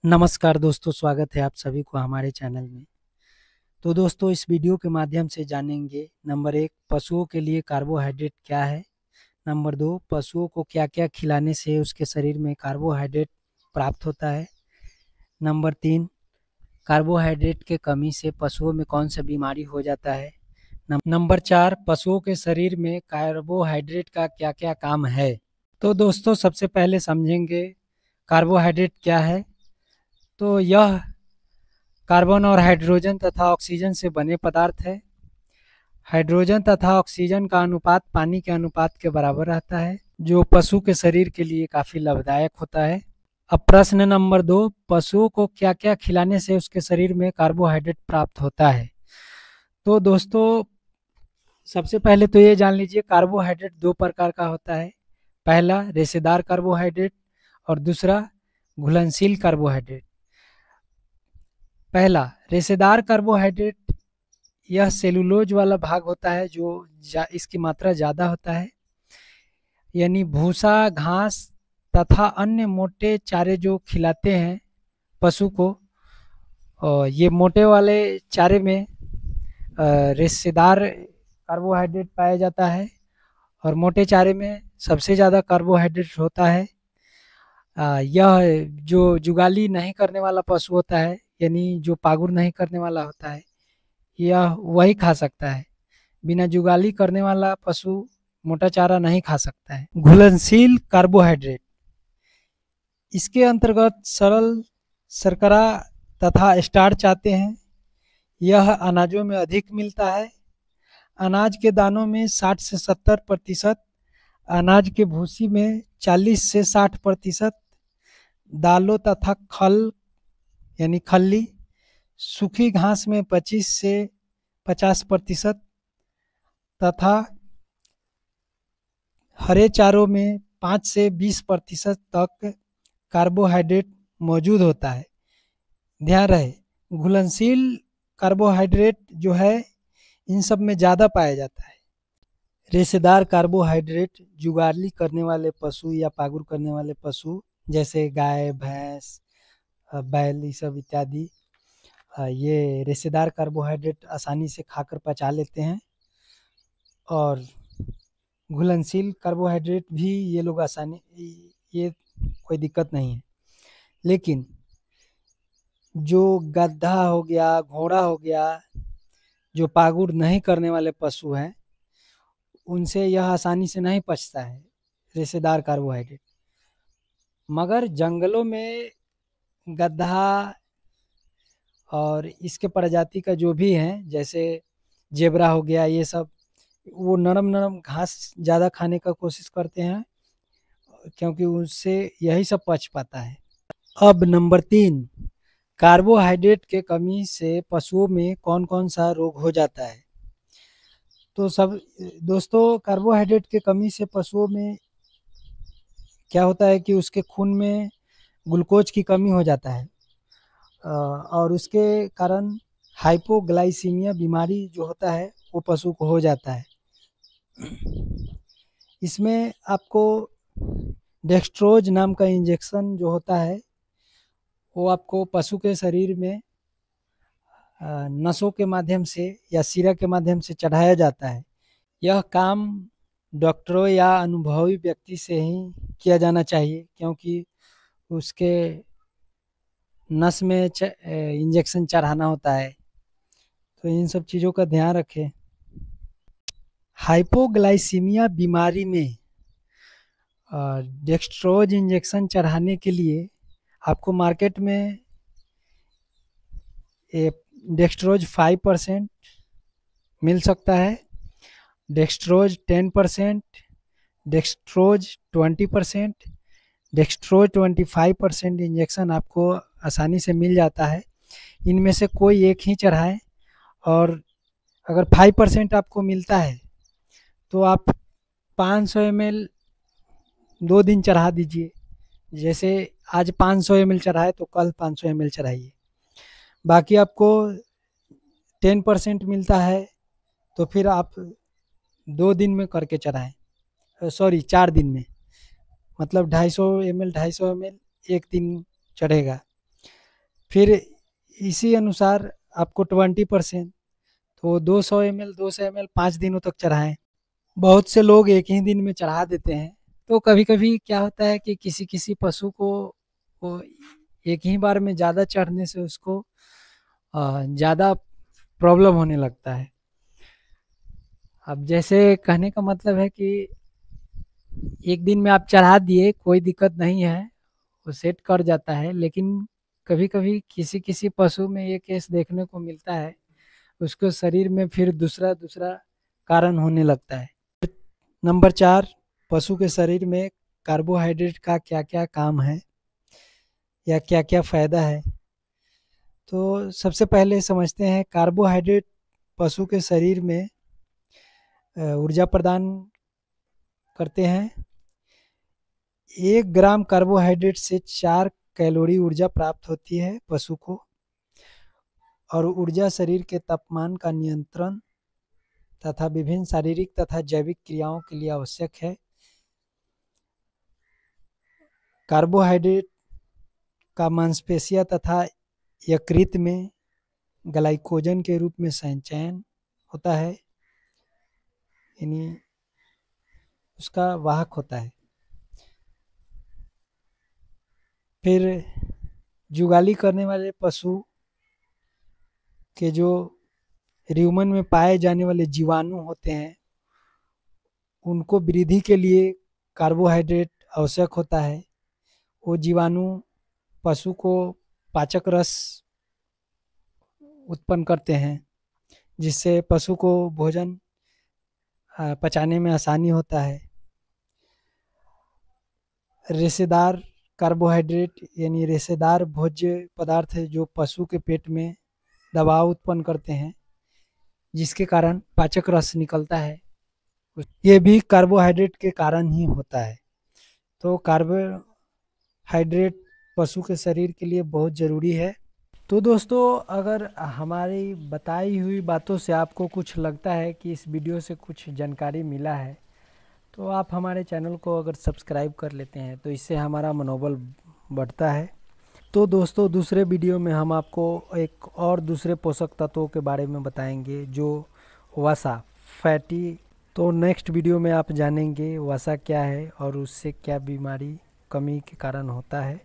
नमस्कार दोस्तों, स्वागत है आप सभी को हमारे चैनल में। तो दोस्तों, इस वीडियो के माध्यम से जानेंगे नंबर 1 पशुओं के लिए कार्बोहाइड्रेट क्या है। नंबर 2 पशुओं को क्या-क्या खिलाने से उसके शरीर में कार्बोहाइड्रेट प्राप्त होता है। नंबर 3 कार्बोहाइड्रेट के कमी से पशुओं में कौन सा बीमारी हो जाता है। नंबर 4 पशुओं के शरीर में कार्बोहाइड्रेट का क्या-क्या काम है। तो दोस्तों, सबसे पहले समझेंगे कार्बोहाइड्रेट क्या है। तो यह कार्बन और हाइड्रोजन तथा ऑक्सीजन से बने पदार्थ है। हाइड्रोजन तथा ऑक्सीजन का अनुपात पानी के अनुपात के बराबर रहता है, जो पशु के शरीर के लिए काफ़ी लाभदायक होता है। अब प्रश्न नंबर 2, पशुओं को क्या क्या खिलाने से उसके शरीर में कार्बोहाइड्रेट प्राप्त होता है। तो दोस्तों, सबसे पहले तो ये जान लीजिए कार्बोहाइड्रेट दो प्रकार का होता है। पहला रेशेदार कार्बोहाइड्रेट और दूसरा घुलनशील कार्बोहाइड्रेट। पहला रेशेदार कार्बोहाइड्रेट, यह सेलुलोज वाला भाग होता है जो इसकी मात्रा ज़्यादा होता है, यानी भूसा, घास तथा अन्य मोटे चारे जो खिलाते हैं पशु को, और ये मोटे वाले चारे में रेशेदार कार्बोहाइड्रेट पाया जाता है और मोटे चारे में सबसे ज़्यादा कार्बोहाइड्रेट होता है। यह जो जुगाली नहीं करने वाला पशु होता है, यानी जो पागुर नहीं करने वाला होता है, यह वही खा सकता है। बिना जुगाली करने वाला पशु मोटा चारा नहीं खा सकता है। घुलनशील कार्बोहाइड्रेट, इसके अंतर्गत सरल शर्करा तथा स्टार्च आते हैं। यह अनाजों में अधिक मिलता है। अनाज के दानों में 60 से 70%, अनाज के भूसी में 40 से 60%, दालों तथा खल यानी खल्ली, सूखी घास में 25 से 50% तथा हरे चारों में 5 से 20% तक कार्बोहाइड्रेट मौजूद होता है। ध्यान रहे, घुलनशील कार्बोहाइड्रेट जो है इन सब में ज़्यादा पाया जाता है। रेशेदार कार्बोहाइड्रेट जुगाली करने वाले पशु या पागुर करने वाले पशु जैसे गाय, भैंस, बैल, ये सब इत्यादि, ये रेशेदार कार्बोहाइड्रेट आसानी से खाकर पचा लेते हैं और घुलनशील कार्बोहाइड्रेट भी ये लोग आसानी, ये कोई दिक्कत नहीं है। लेकिन जो गधा हो गया, घोड़ा हो गया, जो पागुर नहीं करने वाले पशु हैं, उनसे यह आसानी से नहीं पचता है रेशेदार कार्बोहाइड्रेट। मगर जंगलों में गधा और इसके प्रजाति का जो भी है, जैसे जेबरा हो गया, ये सब वो नरम नरम घास ज़्यादा खाने का कोशिश करते हैं, क्योंकि उससे यही सब पच पाता है। अब नंबर 3, कार्बोहाइड्रेट के कमी से पशुओं में कौन कौन सा रोग हो जाता है। तो सब दोस्तों, कार्बोहाइड्रेट के कमी से पशुओं में क्या होता है कि उसके खून में ग्लूकोज की कमी हो जाता है और उसके कारण हाइपोग्लाइसीमिया बीमारी जो होता है वो पशु को हो जाता है। इसमें आपको डेक्स्ट्रोज नाम का इंजेक्शन जो होता है वो आपको पशु के शरीर में नसों के माध्यम से या सिरा के माध्यम से चढ़ाया जाता है। यह काम डॉक्टरों या अनुभवी व्यक्ति से ही किया जाना चाहिए, क्योंकि उसके नस में इंजेक्शन चढ़ाना होता है। तो इन सब चीज़ों का ध्यान रखें। हाइपोग्लाइसीमिया बीमारी में डेक्स्ट्रोज इंजेक्शन चढ़ाने के लिए आपको मार्केट में डेक्स्ट्रोज 5% मिल सकता है, डेक्स्ट्रोज 10%, डेक्स्ट्रोज 20%, डेक्स्ट्रोज 25% इंजेक्शन आपको आसानी से मिल जाता है। इनमें से कोई एक ही चढ़ाएं, और अगर 5% आपको मिलता है तो आप 500 ml 2 दिन चढ़ा दीजिए। जैसे आज 500 ml चढ़ाए तो कल 500 ml चढ़ाइए। बाकी आपको 10% मिलता है तो फिर आप 2 दिन में करके चढ़ाएं, सॉरी 4 दिन में, मतलब 250 ml 250 ml एक दिन चढ़ेगा। फिर इसी अनुसार आपको 20%, तो 200 ml 5 दिनों तक चढ़ाएं। बहुत से लोग एक ही दिन में चढ़ा देते हैं, तो कभी कभी क्या होता है कि किसी किसी पशु को वो एक ही बार में ज़्यादा चढ़ने से उसको ज़्यादा प्रॉब्लम होने लगता है। अब जैसे कहने का मतलब है कि एक दिन में आप चढ़ा दिए, कोई दिक्कत नहीं है, वो सेट कर जाता है, लेकिन कभी कभी किसी किसी पशु में ये केस देखने को मिलता है, उसको शरीर में फिर दूसरा दूसरा कारण होने लगता है। नंबर 4, पशु के शरीर में कार्बोहाइड्रेट का क्या क्या काम है या क्या क्या फायदा है। तो सबसे पहले समझते हैं, कार्बोहाइड्रेट पशु के शरीर में ऊर्जा प्रदान करते हैं। 1 ग्राम कार्बोहाइड्रेट से 4 कैलोरी ऊर्जा प्राप्त होती है पशु को, और ऊर्जा शरीर के तापमान का नियंत्रण तथा विभिन्न शारीरिक तथा जैविक क्रियाओं के लिए आवश्यक है। कार्बोहाइड्रेट का मांसपेशियां तथा यकृत में ग्लाइकोजन के रूप में संचयन होता है, यानी उसका वाहक होता है। फिर जुगाली करने वाले पशु के जो र्यूमन में पाए जाने वाले जीवाणु होते हैं, उनको वृद्धि के लिए कार्बोहाइड्रेट आवश्यक होता है। वो जीवाणु पशु को पाचक रस उत्पन्न करते हैं, जिससे पशु को भोजन पचाने में आसानी होता है। रेशेदार कार्बोहाइड्रेट यानी रेशेदार भोज्य पदार्थ जो पशु के पेट में दबाव उत्पन्न करते हैं, जिसके कारण पाचक रस निकलता है, ये भी कार्बोहाइड्रेट के कारण ही होता है। तो कार्बोहाइड्रेट पशु के शरीर के लिए बहुत ज़रूरी है। तो दोस्तों, अगर हमारी बताई हुई बातों से आपको कुछ लगता है कि इस वीडियो से कुछ जानकारी मिला है, तो आप हमारे चैनल को अगर सब्सक्राइब कर लेते हैं तो इससे हमारा मनोबल बढ़ता है। तो दोस्तों, दूसरे वीडियो में हम आपको एक और दूसरे पोषक तत्वों के बारे में बताएंगे, जो वसा फैटी। तो नेक्स्ट वीडियो में आप जानेंगे वसा क्या है और उससे क्या बीमारी कमी के कारण होता है।